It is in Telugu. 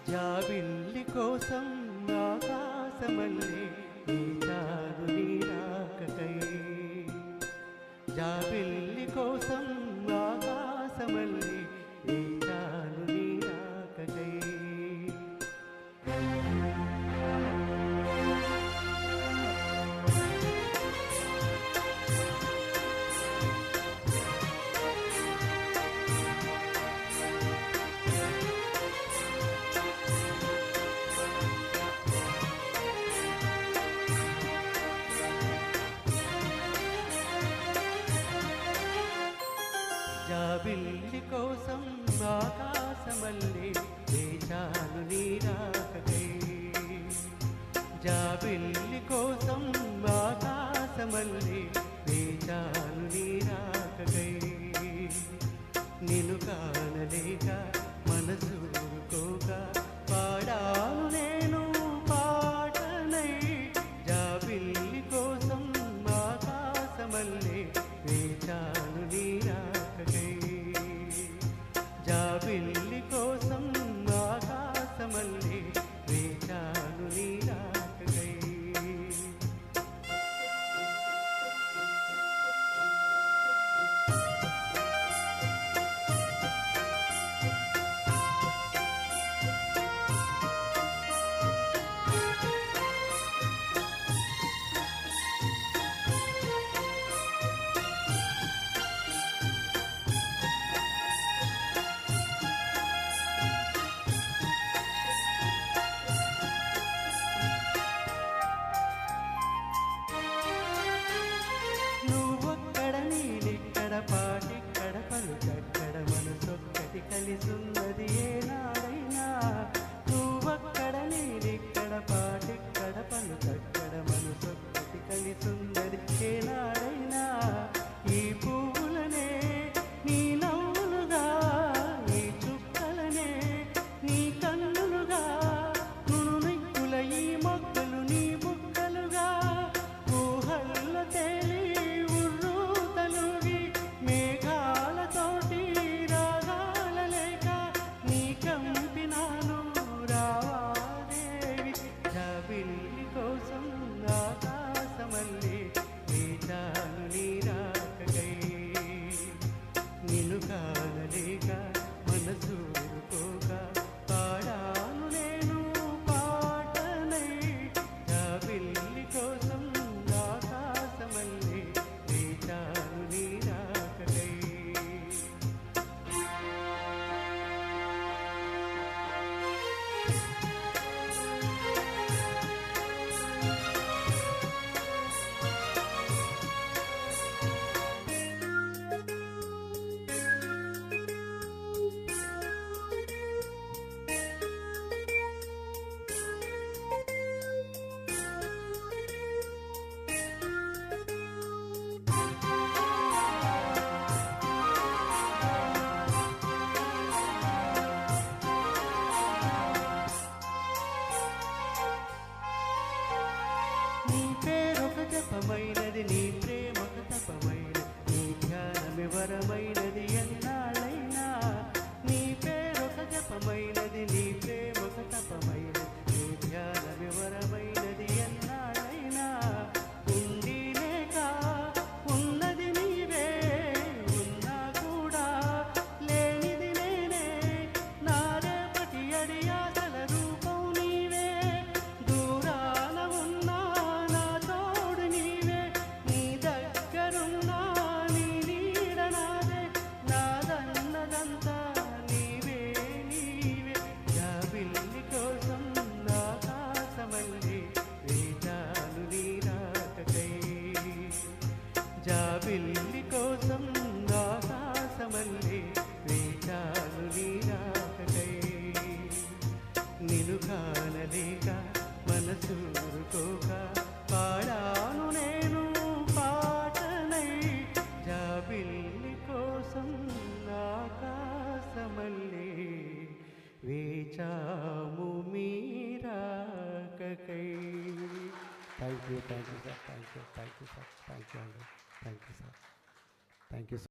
జాబిల్లి కోసం ఆకాశమల్లే వేచాను నీ రాకకై. జాబిల్లి కోసం ఆకాశమల్లే వేచాను నీ రాకకై. జాబిల్లి కోసం ఆకాశమల్లే వేచాను నీ రాకకై. జాబిల్లి కోసం ఆకాశమల్లే వేచాను నీ రాకకై. నిన్ను కానలేక మనసు ఊరుకోక పాడాను నేను పాటనై. జాబిల్లి కోసం ఆకాశమల్లే వేచాను నీ రాకకై. జాబిల్లి కోసం ఆకాశమల్లే వేచాను నీ రాకకై. పాటిక్కడ పలుకక్కడ మనసొక్కటి కలిసున్నది ఏనాడైనా. నువ్వక్కడ నేనిక్కడ పాటిక్కడ పలుకక్కడ మనసొక్కటి కలిసున్నది ఏనాడైనా. ఈ పువ్వులనే నీ నవ్వులుగా, ఈ చుక్కలనే నీ కన్నులుగా, నునునెక్కుల ఈ మొక్కలు నీ బుక్కలుగా, ఊహల్ల తేలి మేఘాలతోటి రాగాల లేక నీ కంపినాను రావాదేవి. జాబిల్లి కోసం ఆకాశమల్లే వేచాను నీ రాకకై. నిన్ను కానలేక మనసు ఊరుకోక పాడాను నేను పాటనై. జాబిల్లి కోసం ఆకాశమల్లే వేచాను నీ రాకకై. జపమైనది నీ ప్రేమకు తపమైనది, నీ ధ్యానమి వరమైనది ఎన్నాళ్ళైనా. నీ పేరొక జపమైనది, నీ ప్రేమకు తపమైనది, నీ ధ్యానమి వరమైనది ఎన్నాళ్ళైనా. ఉండి లేక ఉన్నది నీవే, ఉన్నా కూడా లేనిది నేనే. నా రేపటి అడియాసల రూపం నీవే, దూరాన ఉన్నా జాబిల్లి కోసం ఆకాశమల్లే వేచాను నీ రాకకై. నిన్ను కానలేక మనసు ఊరుకోక పాడాను నేను పాటనై. జాబిల్లి కోసం ఆకాశమల్లే వేచాము మీ రాకకై. Thank you sir, thank you sir, thank you sir, thank you అండి, thank you sir, thank you.